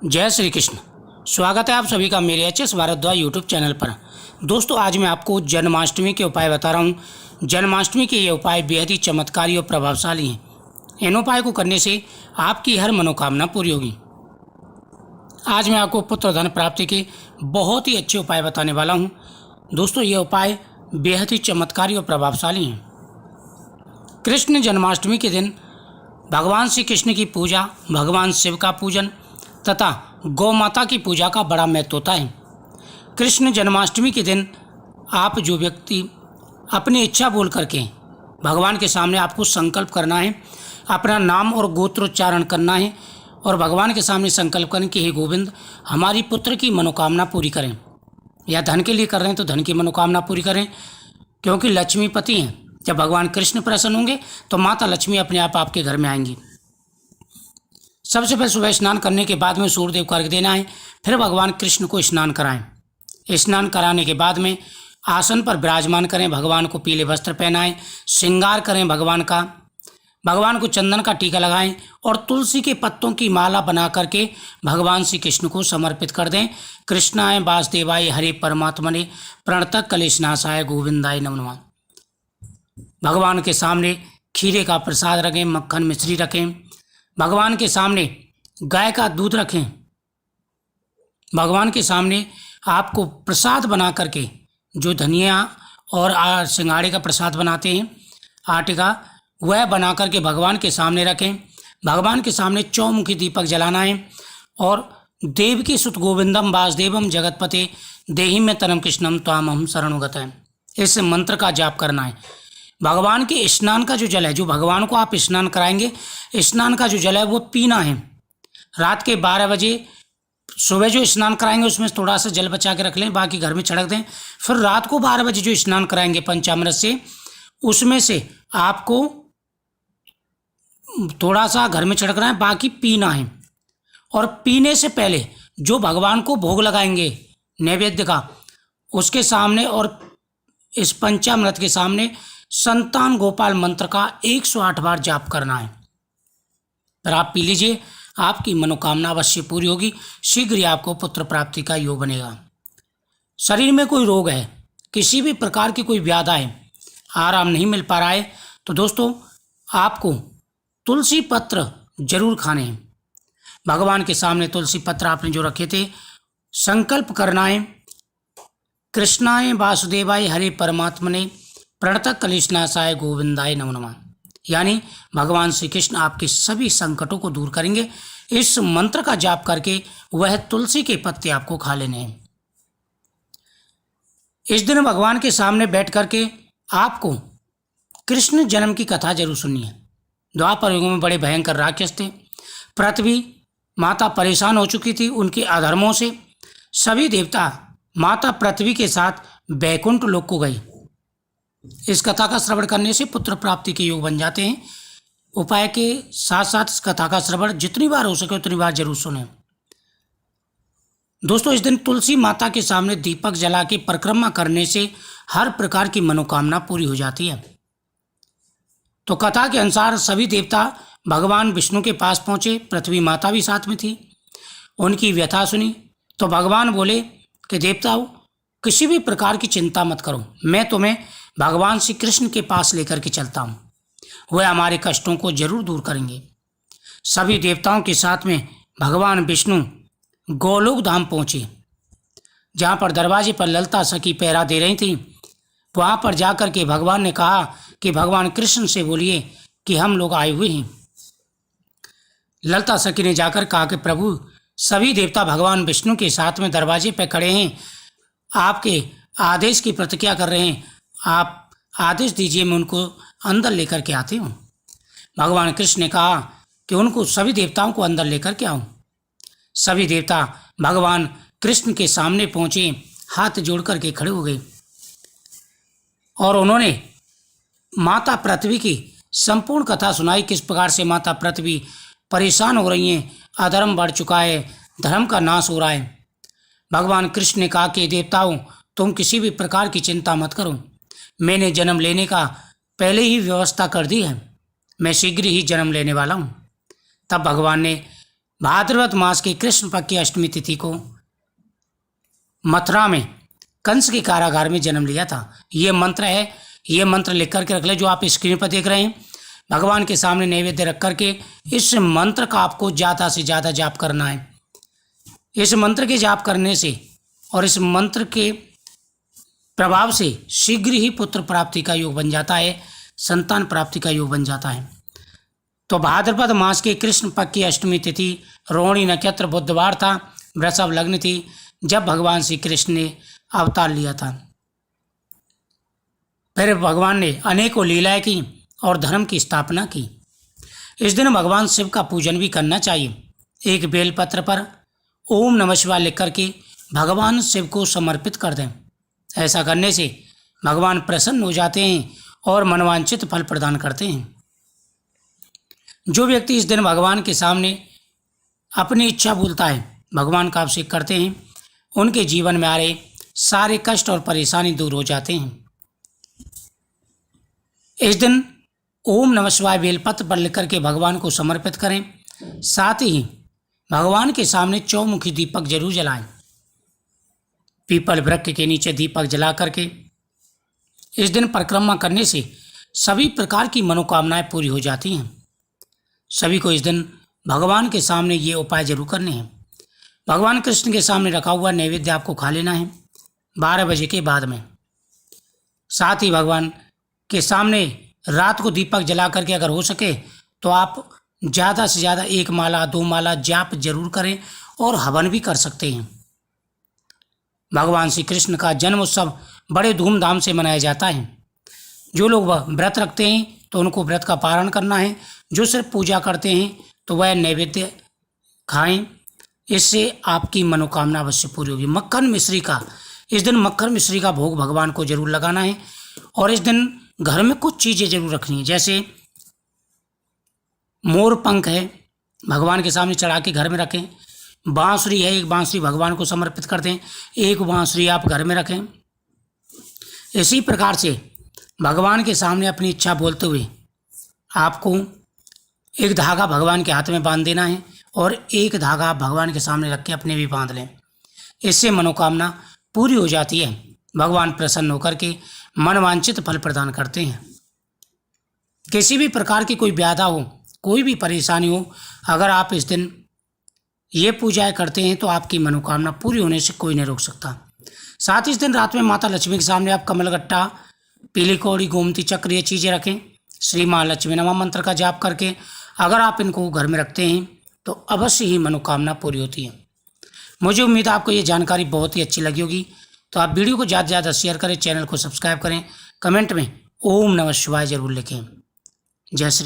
जय श्री कृष्ण। स्वागत है आप सभी का मेरे H S Bhardwaj YouTube channel पर। दोस्तों, आज मैं आपको जन्माष्टमी के उपाय बता रहा हूँ। जन्माष्टमी के ये उपाय बेहद ही चमत्कारी और प्रभावशाली हैं। इन उपाय को करने से आपकी हर मनोकामना पूरी होगी। आज मैं आपको पुत्र धन प्राप्ति के बहुत ही अच्छे उपाय बताने वाला हूँ। दोस्तों, ये उपाय बेहद ही चमत्कारी और प्रभावशाली हैं। कृष्ण जन्माष्टमी के दिन भगवान श्री कृष्ण की पूजा, भगवान शिव का पूजन तथा गौ माता की पूजा का बड़ा महत्व होता है। कृष्ण जन्माष्टमी के दिन आप जो व्यक्ति अपनी इच्छा बोल करके भगवान के सामने आपको संकल्प करना है, अपना नाम और गोत्रोच्चारण करना है और भगवान के सामने संकल्प करें कि हे गोविंद, हमारी पुत्र की मनोकामना पूरी करें। या धन के लिए कर रहे हैं तो धन की मनोकामना पूरी करें, क्योंकि लक्ष्मीपति हैं। जब भगवान कृष्ण प्रसन्न होंगे तो माता लक्ष्मी अपने आप आपके घर में आएंगी। सबसे पहले सुबह स्नान करने के बाद में सूर्यदेव को अर्घ्य देना है। फिर भगवान कृष्ण को स्नान कराएं। स्नान कराने के बाद में आसन पर विराजमान करें, भगवान को पीले वस्त्र पहनाएं, श्रृंगार करें भगवान को चंदन का टीका लगाएं और तुलसी के पत्तों की माला बना करके भगवान श्री कृष्ण को समर्पित कर दें। कृष्णाय वासुदेवाय हरे परमात्मने प्रणतः कलेशनाशाय गोविंदाय नमो नमः। भगवान के सामने खीरे का प्रसाद रखें, मक्खन मिश्री रखें। भगवान के सामने गाय का दूध रखें। भगवान के सामने आपको प्रसाद बना करके, जो धनिया और सिंगाड़े का प्रसाद बनाते हैं आटे का, वह बना करके भगवान के सामने रखें। भगवान के सामने चौमुखी दीपक जलाना है और देवकी सुत गोविंदम वासुदेवम जगतपते देहि में तनम कृष्णम त्वाम हम शरणुगत है, इस मंत्र का जाप करना है। भगवान के स्नान का जो जल है, जो भगवान को आप स्नान कराएंगे, स्नान का जो जल है वो पीना है। रात के 12 बजे सुबह जो स्नान कराएंगे उसमें थोड़ा सा जल बचा के रख लें, बाकी घर में छिड़क दें। फिर रात को 12 बजे जो स्नान कराएंगे पंचामृत से, उसमें से आपको थोड़ा सा घर में छिड़कना है, बाकी पीना है। और पीने से पहले जो भगवान को भोग लगाएंगे नैवेद्य का, उसके सामने और इस पंचामृत के सामने संतान गोपाल मंत्र का 108 बार जाप करना है। पर आप पी लीजिए, आपकी मनोकामना अवश्य पूरी होगी। शीघ्र ही आपको पुत्र प्राप्ति का योग बनेगा। शरीर में कोई रोग है, किसी भी प्रकार की कोई व्याधा है, आराम नहीं मिल पा रहा है, तो दोस्तों आपको तुलसी पत्र जरूर खाने हैं। भगवान के सामने तुलसी पत्र आपने जो रखे थे, संकल्प करना है कृष्णाय वासुदेवाय हरे परमात्मने प्रणतः कलेशनाशाय गोविंदाय नमो नमः। यानी भगवान श्री कृष्ण आपके सभी संकटों को दूर करेंगे। इस मंत्र का जाप करके वह तुलसी के पत्ते आपको खा लेने हैं। इस दिन भगवान के सामने बैठ करके आपको कृष्ण जन्म की कथा जरूर सुननी है। द्वापर युग में बड़े भयंकर राक्षस थे। पृथ्वी माता परेशान हो चुकी थी उनके अधर्मों से। सभी देवता माता पृथ्वी के साथ बैकुंठ लोक को गए। इस कथा का श्रवण करने से पुत्र प्राप्ति के योग बन जाते हैं। उपाय के साथ साथ इस कथा का श्रवण जितनी बार हो सके उतनी बार जरूर सुनें। दोस्तों, इस दिन तुलसी माता के सामने दीपक जला के परिक्रमा करने से हर प्रकार की मनोकामना पूरी हो जाती है। तो कथा के अनुसार सभी देवता भगवान विष्णु के पास पहुंचे। पृथ्वी माता भी साथ में थी। उनकी व्यथा सुनी तो भगवान बोले कि देवताओं, किसी भी प्रकार की चिंता मत करो, मैं तुम्हें भगवान श्री कृष्ण के पास लेकर के चलता हूँ, वह हमारे कष्टों को जरूर दूर करेंगे। सभी देवताओं के साथ में भगवान विष्णु गोलोक धाम पहुँचे, जहाँ पर दरवाजे पर ललिता सखी पहरा दे रही थी। वहाँ पर जाकर के भगवान ने कहा कि भगवान कृष्ण से बोलिए कि हम लोग आए हुए हैं। ललिता सखी ने जाकर कहा कि प्रभु, सभी देवता भगवान विष्णु के साथ में दरवाजे पर खड़े हैं, आपके आदेश की प्रतीक्षा कर रहे हैं, आप आदेश दीजिए, मैं उनको अंदर लेकर के आती हूँ। भगवान कृष्ण ने कहा कि उनको सभी देवताओं को अंदर लेकर के आऊँ। सभी देवता भगवान कृष्ण के सामने पहुँचे, हाथ जोड़ करके खड़े हो गए और उन्होंने माता पृथ्वी की संपूर्ण कथा सुनाई। किस प्रकार से माता पृथ्वी परेशान हो रही हैं, अधर्म बढ़ चुका है, धर्म का नाश हो रहा है। भगवान कृष्ण ने कहा कि देवताओं, तुम किसी भी प्रकार की चिंता मत करो, मैंने जन्म लेने का पहले ही व्यवस्था कर दी है, मैं शीघ्र ही जन्म लेने वाला हूँ। तब भगवान ने भाद्रपद मास की कृष्ण पक्ष की अष्टमी तिथि को मथुरा में कंस के कारागार में जन्म लिया था। ये मंत्र है, ये मंत्र लिख करके रख ले जो आप स्क्रीन पर देख रहे हैं। भगवान के सामने नैवेद्य रख करके इस मंत्र का आपको ज़्यादा से ज़्यादा जाप करना है। इस मंत्र के जाप करने से और इस मंत्र के प्रभाव से शीघ्र ही पुत्र प्राप्ति का योग बन जाता है, संतान प्राप्ति का योग बन जाता है। तो भाद्रपद मास के कृष्ण पक्ष की अष्टमी तिथि रोहिणी नक्षत्र बुधवार था, वृषभ लग्न थी जब भगवान श्री कृष्ण ने अवतार लिया था। फिर भगवान ने अनेकों लीलाएं की और धर्म की स्थापना की। इस दिन भगवान शिव का पूजन भी करना चाहिए। एक बेलपत्र पर ओम नमः शिवाय लिख करके भगवान शिव को समर्पित कर दें। ऐसा करने से भगवान प्रसन्न हो जाते हैं और मनवांछित फल प्रदान करते हैं। जो व्यक्ति इस दिन भगवान के सामने अपनी इच्छा बोलता है, भगवान का अभिषेक करते हैं, उनके जीवन में आ रहे सारे कष्ट और परेशानी दूर हो जाते हैं। इस दिन ओम नमः शिवाय बेलपत्र पर लिख करके भगवान को समर्पित करें। साथ ही भगवान के सामने चौमुखी दीपक जरूर जलाएं। पीपल वृक्ष के नीचे दीपक जला करके इस दिन परिक्रमा करने से सभी प्रकार की मनोकामनाएं पूरी हो जाती हैं। सभी को इस दिन भगवान के सामने ये उपाय जरूर करने हैं। भगवान कृष्ण के सामने रखा हुआ नैवेद्य आपको खा लेना है 12 बजे के बाद में। साथ ही भगवान के सामने रात को दीपक जला करके अगर हो सके तो आप ज़्यादा से ज़्यादा 1 माला 2 माला जाप जरूर करें और हवन भी कर सकते हैं। भगवान श्री कृष्ण का जन्म उत्सव बड़े धूमधाम से मनाया जाता है। जो लोग व्रत रखते हैं तो उनको व्रत का पारण करना है। जो सिर्फ पूजा करते हैं तो वह नैवेद्य खाएं, इससे आपकी मनोकामना अवश्य पूरी होगी। मक्खन मिश्री का इस दिन मक्खन मिश्री का भोग भगवान को जरूर लगाना है और इस दिन घर में कुछ चीज़ें जरूर रखनी है। जैसे मोर पंख है, भगवान के सामने चढ़ा के घर में रखें। बांसुरी है, एक बांसुरी भगवान को समर्पित कर दें, एक बांसुरी आप घर में रखें। इसी प्रकार से भगवान के सामने अपनी इच्छा बोलते हुए आपको एक धागा भगवान के हाथ में बांध देना है और एक धागा आप भगवान के सामने रख के अपने भी बांध लें। इससे मनोकामना पूरी हो जाती है। भगवान प्रसन्न होकर के मनवांछित फल प्रदान करते हैं। किसी भी प्रकार की कोई बाधा हो, कोई भी परेशानी हो, अगर आप इस दिन ये पूजाएं करते हैं तो आपकी मनोकामना पूरी होने से कोई नहीं रोक सकता। साथ ही इस दिन रात में माता लक्ष्मी के सामने आप कमलगट्टा, पीली कौड़ी, गोमती चक्र ये चीज़ें रखें। श्री माँ लक्ष्मी नमः मंत्र का जाप करके अगर आप इनको घर में रखते हैं तो अवश्य ही मनोकामना पूरी होती है। मुझे उम्मीद है आपको ये जानकारी बहुत ही अच्छी लगी होगी। तो आप वीडियो को ज़्यादा से ज़्यादा शेयर करें, चैनल को सब्सक्राइब करें, कमेंट में ओम नमः शिवाय जरूर लिखें। जय श्री